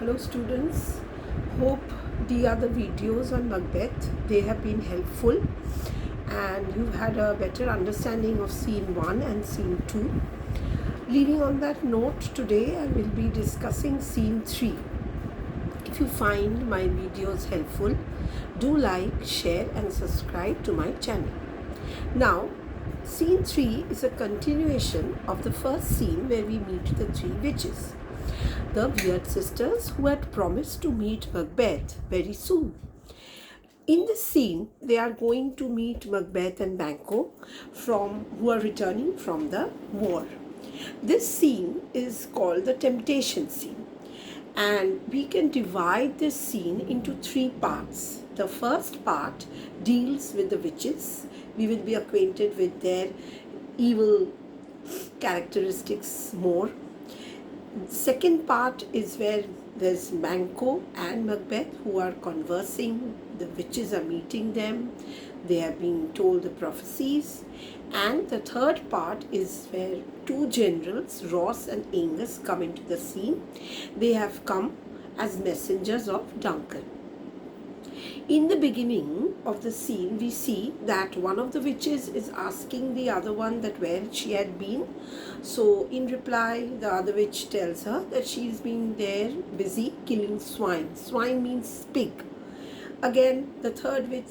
Hello students, hope the other videos on Macbeth, they have been helpful and you've had a better understanding of scene 1 and scene 2. Leaving on that note, today I will be discussing scene 3. If you find my videos helpful, do like, share and subscribe to my channel. Now, scene 3 is a continuation of the first scene where we meet the three witches, the weird sisters who had promised to meet Macbeth very soon. In this scene, they are going to meet Macbeth and Banquo who are returning from the war. This scene is called the temptation scene, and we can divide this scene into three parts. The first part deals with the witches. We will be acquainted with their evil characteristics more. Second part is where there's Banquo and Macbeth who are conversing. The witches are meeting them. They are being told the prophecies. And the third part is where two generals, Ross and Angus, come into the scene. They have come as messengers of Duncan. In the beginning of the scene, we see that one of the witches is asking the other one that where she had been. So in reply, the other witch tells her that she's been there busy killing swine. Swine means pig. Again, the third witch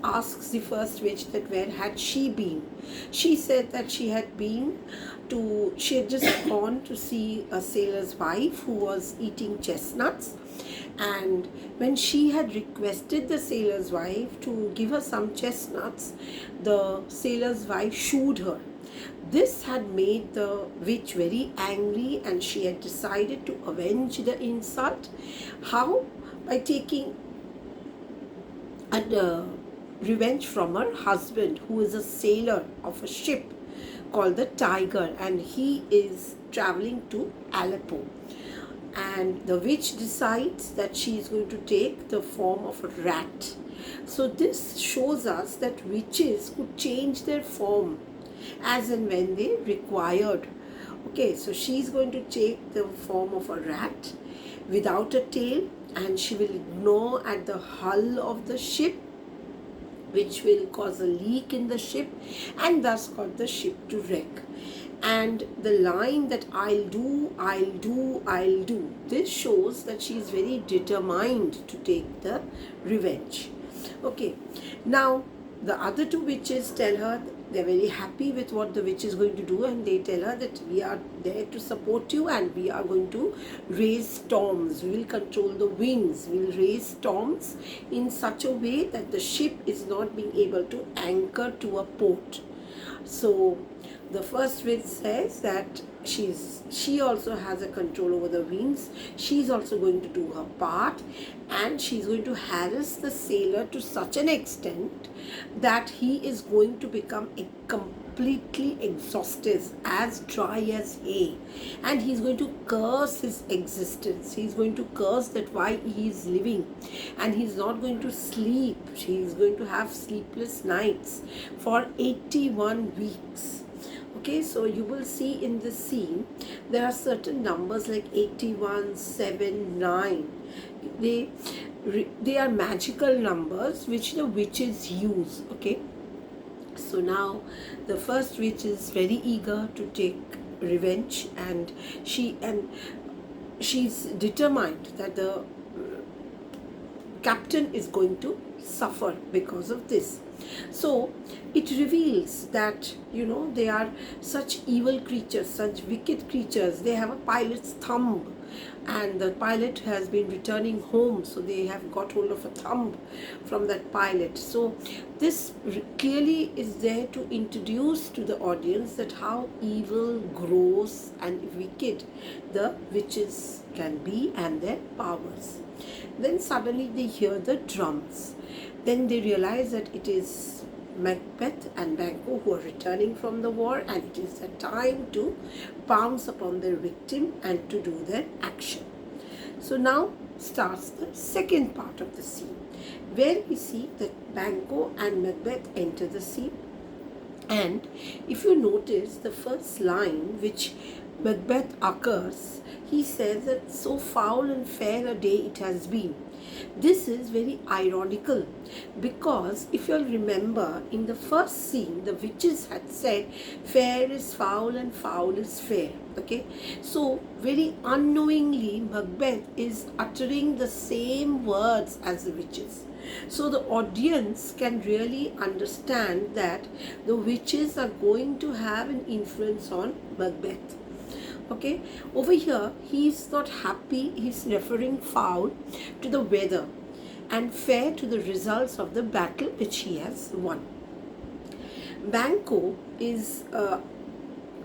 asks the first witch that where had she been. She said that she had just gone to see a sailor's wife who was eating chestnuts. And when she had requested the sailor's wife to give her some chestnuts, the sailor's wife shooed her. This had made the witch very angry and she had decided to avenge the insult. How? By taking revenge from her husband, who is a sailor of a ship called the Tiger, and he is traveling to Aleppo. And the witch decides that she is going to take the form of a rat. So this shows us that witches could change their form as and when they required. Okay, so she is going to take the form of a rat without a tail, and she will gnaw at the hull of the ship, which will cause a leak in the ship and thus cause the ship to wreck. And the line that I'll do, this shows that she is very determined to take the revenge. Okay, now the other two witches tell her they're very happy with what the witch is going to do, and they tell her that we are there to support you and we are going to raise storms. We will control the winds. We will raise storms in such a way that the ship is not being able to anchor to a port. So the first witch says that she also has a control over the winds. She's also going to do her part, and she's going to harass the sailor to such an extent that he is going to become completely exhausted, as dry as hay, and he's going to curse his existence. He's going to curse that why he is living, and he's not going to sleep. He's going to have sleepless nights for 81 weeks. Okay, so you will see in this scene there are certain numbers like 81, 7, 9. They are magical numbers which the witches use. Okay, so now the first witch is very eager to take revenge, and she's determined that the captain is going to suffer because of this. So it reveals that they are such evil creatures, such wicked creatures. They have a pilot's thumb, and the pilot has been returning home, so they have got hold of a thumb from that pilot. So this clearly is there to introduce to the audience that how evil, gross and wicked the witches can be and their powers. Then suddenly they hear the drums. Then they realize that it is Macbeth and Banquo who are returning from the war, and it is the time to pounce upon their victim and to do their action. So now starts the second part of the scene, where we see that Banquo and Macbeth enter the scene. And if you notice the first line which Macbeth occurs, he says that so foul and fair a day it has been. This is very ironical because if you'll remember in the first scene, the witches had said, fair is foul and foul is fair. Okay, so very unknowingly, Macbeth is uttering the same words as the witches. So the audience can really understand that the witches are going to have an influence on Macbeth. Okay, over here he's not happy, he's referring foul to the weather and fair to the results of the battle which he has won. Banquo is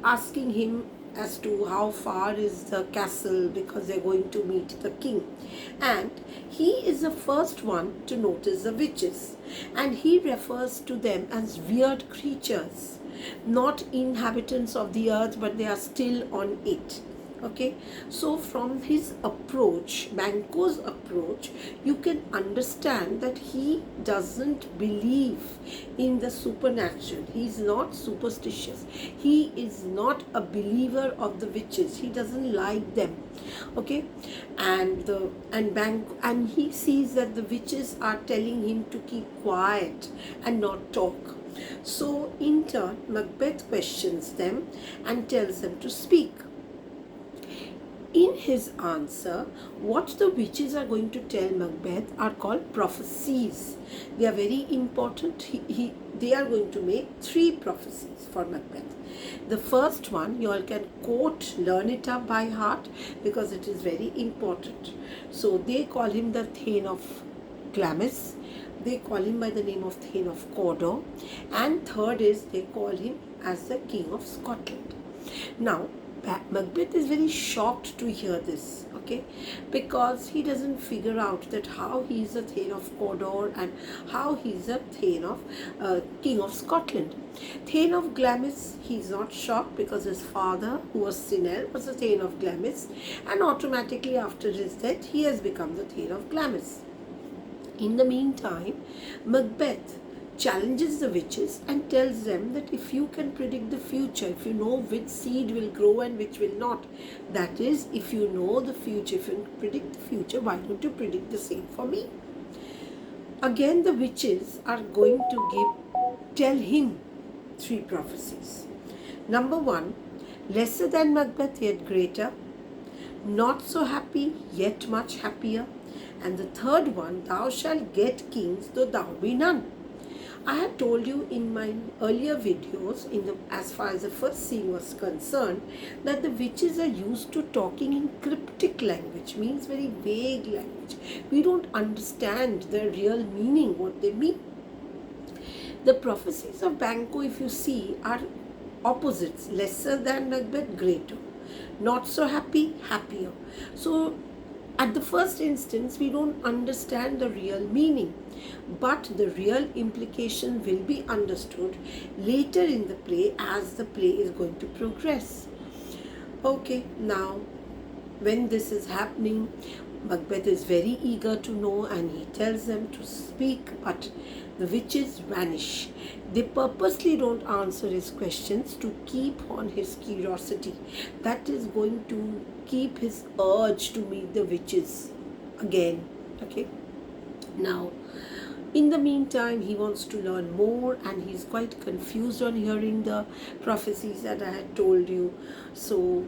asking him as to how far is the castle because they're going to meet the king, and he is the first one to notice the witches, and he refers to them as weird creatures, not inhabitants of the earth, but they are still on it. Okay, so from his approach, Banquo's approach, you can understand that he doesn't believe in the supernatural. He's not superstitious. He is not a believer of the witches. He doesn't like them. Okay, and he sees that the witches are telling him to keep quiet and not talk. So in turn, Macbeth questions them and tells them to speak. In his answer, what the witches are going to tell Macbeth are called prophecies. They are very important. They are going to make 3 prophecies for Macbeth. The first one, you all can quote, learn it up by heart because it is very important. So they call him the Thane of Glamis. They call him by the name of Thane of Cawdor. And third is they call him as the King of Scotland. Now, Macbeth is very shocked to hear this, okay, because he doesn't figure out that how he is a Thane of Cawdor and how he is a Thane of King of Scotland. Thane of Glamis, he is not shocked because his father, who was Sinel, was a Thane of Glamis, and automatically after his death, he has become the Thane of Glamis. In the meantime, Macbeth challenges the witches and tells them that if you can predict the future, if you know which seed will grow and which will not, that is, if you know the future, if you predict the future, why don't you predict the same for me? Again, the witches are going to tell him 3 prophecies. Number 1, lesser than Macbeth yet greater, not so happy yet much happier, and the third one, thou shalt get kings though thou be none. I had told you in my earlier videos, as far as the first scene was concerned, that the witches are used to talking in cryptic language, means very vague language. We don't understand the real meaning, what they mean. The prophecies of Banquo, if you see, are opposites. Lesser than Macbeth, greater. Not so happy, happier. So at the first instance, we don't understand the real meaning, but the real implication will be understood later in the play as the play is going to progress. Okay, now when this is happening, Macbeth is very eager to know and he tells them to speak, but the witches vanish. They purposely don't answer his questions to keep on his curiosity. That is going to keep his urge to meet the witches again. Okay. Now, in the meantime, he wants to learn more and he's quite confused on hearing the prophecies that I had told you. So,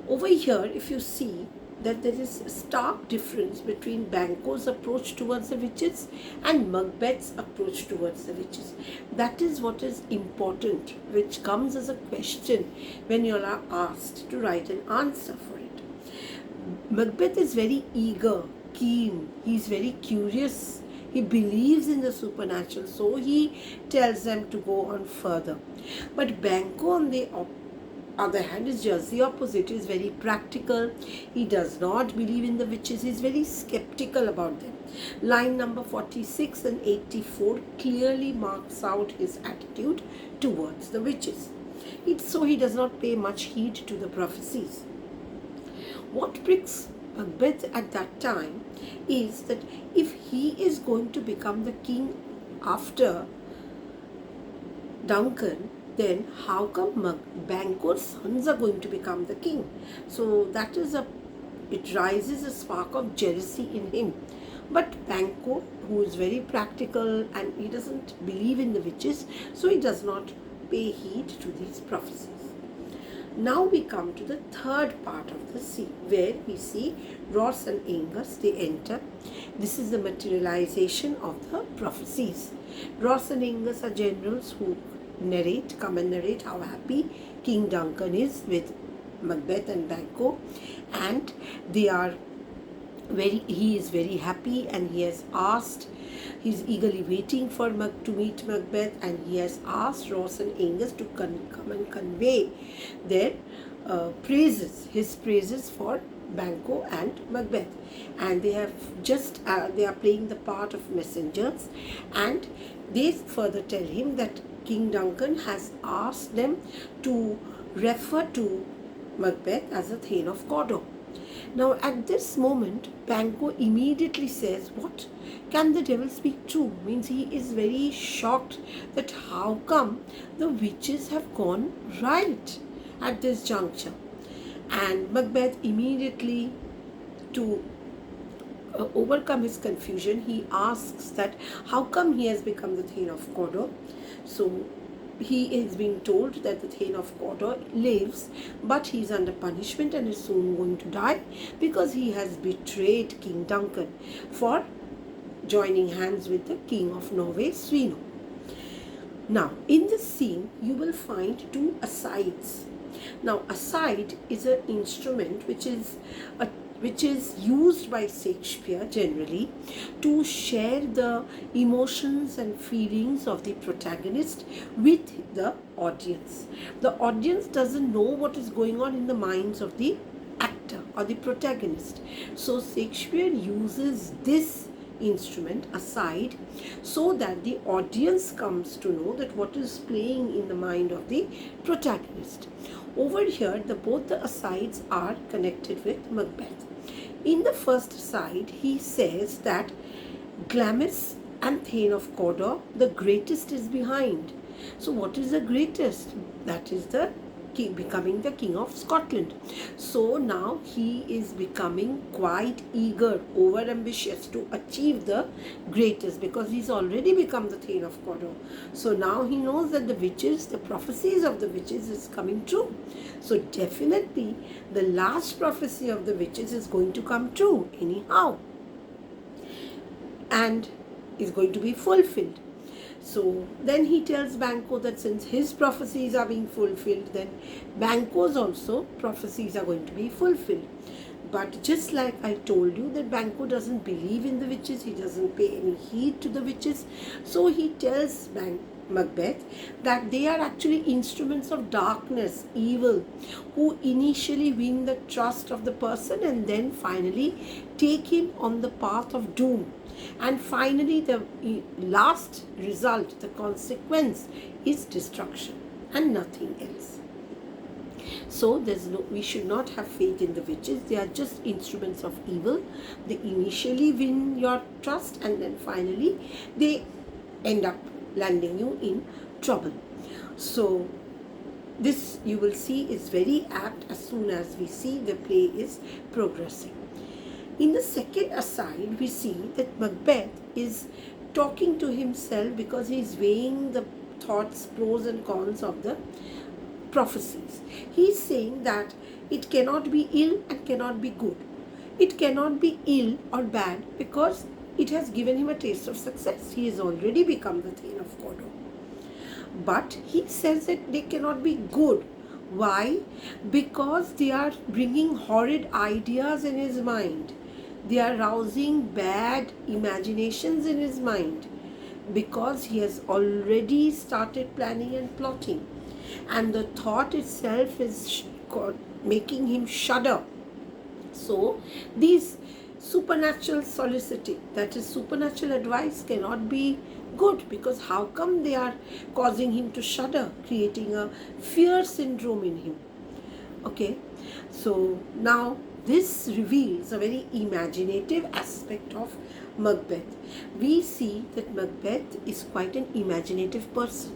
over here, if you see that there is a stark difference between Banquo's approach towards the witches and Macbeth's approach towards the witches. That is what is important, which comes as a question when you are asked to write an answer for it. Macbeth is very eager, keen, he is very curious. He believes in the supernatural, so he tells them to go on further. But Banquo, on the other hand, is just the opposite. He is very practical. He does not believe in the witches. He is very skeptical about them. Line number 46 and 84 clearly marks out his attitude towards the witches. So he does not pay much heed to the prophecies. What pricks Macbeth at that time is that if he is going to become the king after Duncan, then how come Banquo's sons are going to become the king? So that is it rises a spark of jealousy in him. But Banquo, who is very practical and he doesn't believe in the witches, so he does not pay heed to these prophecies. Now we come to the third part of the scene where we see Ross and Angus, they enter. This is the materialization of the prophecies. Ross and Angus are generals who come and narrate how happy King Duncan is with Macbeth and Banquo, and he is very happy, and he's eagerly waiting to meet Macbeth, and he has asked Ross and Angus to come and convey their his praises for Banquo and Macbeth. And they are playing the part of messengers, and they further tell him that King Duncan has asked them to refer to Macbeth as a Thane of Cawdor. Now at this moment, Banquo immediately says, "What? Can the devil speak true?" Means he is very shocked that how come the witches have gone right at this juncture. And Macbeth immediately, to overcome his confusion, he asks that how come he has become the Thane of Cawdor. So he is being told that the Thane of Cawdor lives, but he is under punishment and is soon going to die because he has betrayed King Duncan for joining hands with the King of Norway, Swino. Now, in this scene, you will find two asides. Now, aside is an instrument which is used by Shakespeare generally to share the emotions and feelings of the protagonist with the audience. The audience doesn't know what is going on in the minds of the actor or the protagonist. So Shakespeare uses this instrument aside so that the audience comes to know that what is playing in the mind of the protagonist. Over here, both the asides are connected with Macbeth. In the first aside, he says that Glamis and Thane of Cawdor, the greatest is behind. So what is the greatest? That is the king, becoming the King of Scotland. So now he is becoming quite eager, over ambitious to achieve the greatest, because he's already become the Thane of Cawdor. So now he knows that the prophecies of the witches is coming true. So definitely the last prophecy of the witches is going to come true anyhow, and is going to be fulfilled. So then he tells Banquo that since his prophecies are being fulfilled, then Banquo's also prophecies are going to be fulfilled. But just like I told you that Banquo doesn't believe in the witches, he doesn't pay any heed to the witches. So he tells Macbeth that they are actually instruments of darkness, evil, who initially win the trust of the person and then finally take him on the path of doom. And finally, the last result, the consequence, is destruction and nothing else. So we should not have faith in the witches. They are just instruments of evil. They initially win your trust and then finally they end up landing you in trouble. So this, you will see, is very apt as soon as we see the play is progressing. In the second aside, we see that Macbeth is talking to himself because he is weighing the thoughts, pros and cons of the prophecies. He is saying that it cannot be ill and cannot be good. It cannot be ill or bad because it has given him a taste of success. He has already become the Thane of Cawdor. But he says that they cannot be good. Why? Because they are bringing horrid ideas in his mind. They are rousing bad imaginations in his mind because he has already started planning and plotting. And the thought itself is making him shudder. So these supernatural soliciting, that is supernatural advice, cannot be good, because how come they are causing him to shudder, creating a fear syndrome in him. Okay, so now this reveals a very imaginative aspect of Macbeth. We see that Macbeth is quite an imaginative person.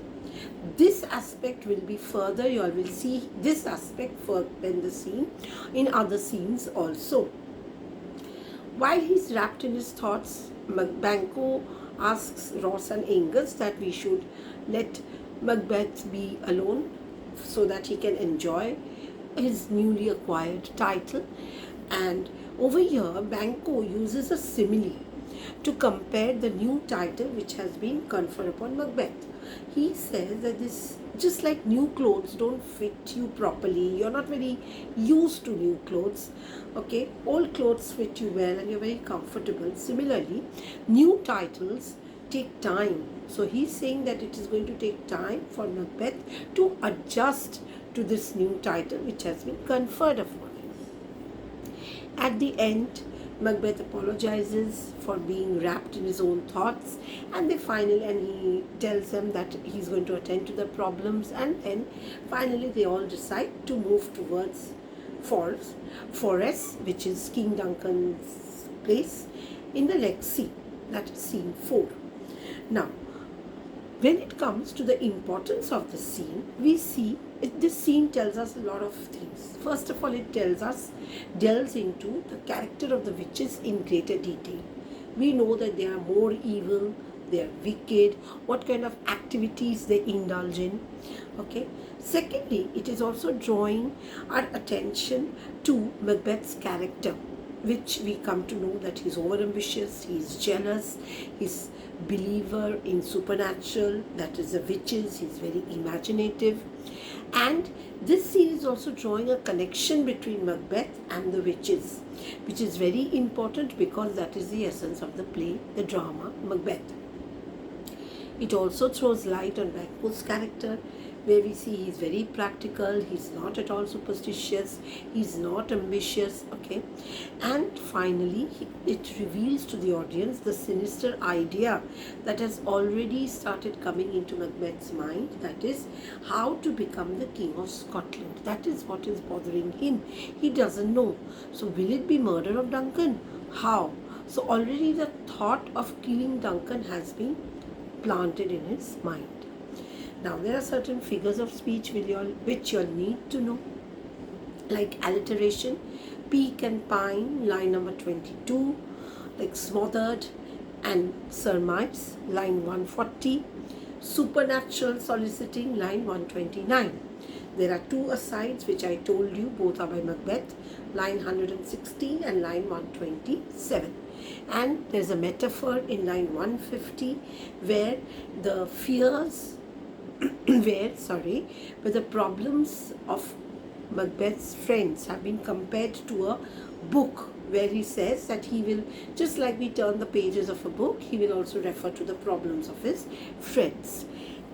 This aspect will be further, you all will see this aspect further in the scene, in other scenes also. While he's wrapped in his thoughts, Banquo asks Ross and Angus that we should let Macbeth be alone so that he can enjoy his newly acquired title. And over here, Banquo uses a simile to compare the new title which has been conferred upon Macbeth. He says that this, just like new clothes don't fit you properly, you're not very used to new clothes, okay, old clothes fit you well and you're very comfortable. Similarly, new titles take time. So he's saying that it is going to take time for Macbeth to adjust to this new title which has been conferred upon him. At the end, Macbeth apologizes for being wrapped in his own thoughts, and he tells them that he's going to attend to the problems, and then finally they all decide to move towards Forres, which is King Duncan's place in the Leg Sea. That is scene 4. Now, when it comes to the importance of the scene, we see this scene tells us a lot of things. First of all, it delves into the character of the witches in greater detail. We know that they are more evil, they are wicked, what kind of activities they indulge in. Okay. Secondly, it is also drawing our attention to Macbeth's character, which we come to know that he's overambitious, he's jealous, he's believer in supernatural, that is the witches, he's very imaginative. And this scene is also drawing a connection between Macbeth and the witches, which is very important because that is the essence of the play, the drama Macbeth. It also throws light on Banquo's character, where we see he's very practical, he's not at all superstitious, he's not ambitious, okay. And finally, it reveals to the audience the sinister idea that has already started coming into Macbeth's mind, that is how to become the King of Scotland. That is what is bothering him. He doesn't know. So will it be murder of Duncan? How? So already the thought of killing Duncan has been planted in his mind. Now, there are certain figures of speech which you'll need to know, like alliteration, peak and pine, line number 22, like smothered and surmise, line 140, supernatural soliciting, line 129. There are two asides which I told you, both are by Macbeth, line 116 and line 127. And there's a metaphor in line 150 where the fears where the problems of Macbeth's friends have been compared to a book, where he says that he will, just like we turn the pages of a book, he will also refer to the problems of his friends.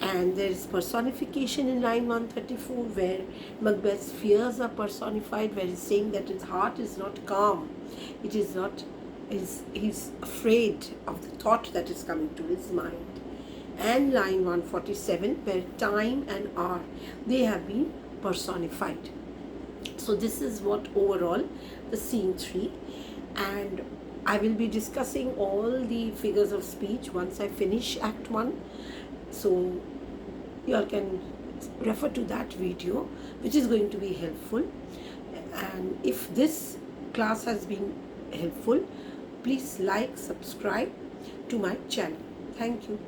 And there is personification in line 134 where Macbeth's fears are personified, where he's saying that his heart is not calm, it is not, he's afraid of the thought that is coming to his mind. And line 147 where time and hour, they have been personified. So this is what overall the scene 3, and I will be discussing all the figures of speech once I finish Act 1. So you all can refer to that video, which is going to be helpful. And if this class has been helpful, please like, subscribe to my channel. Thank you.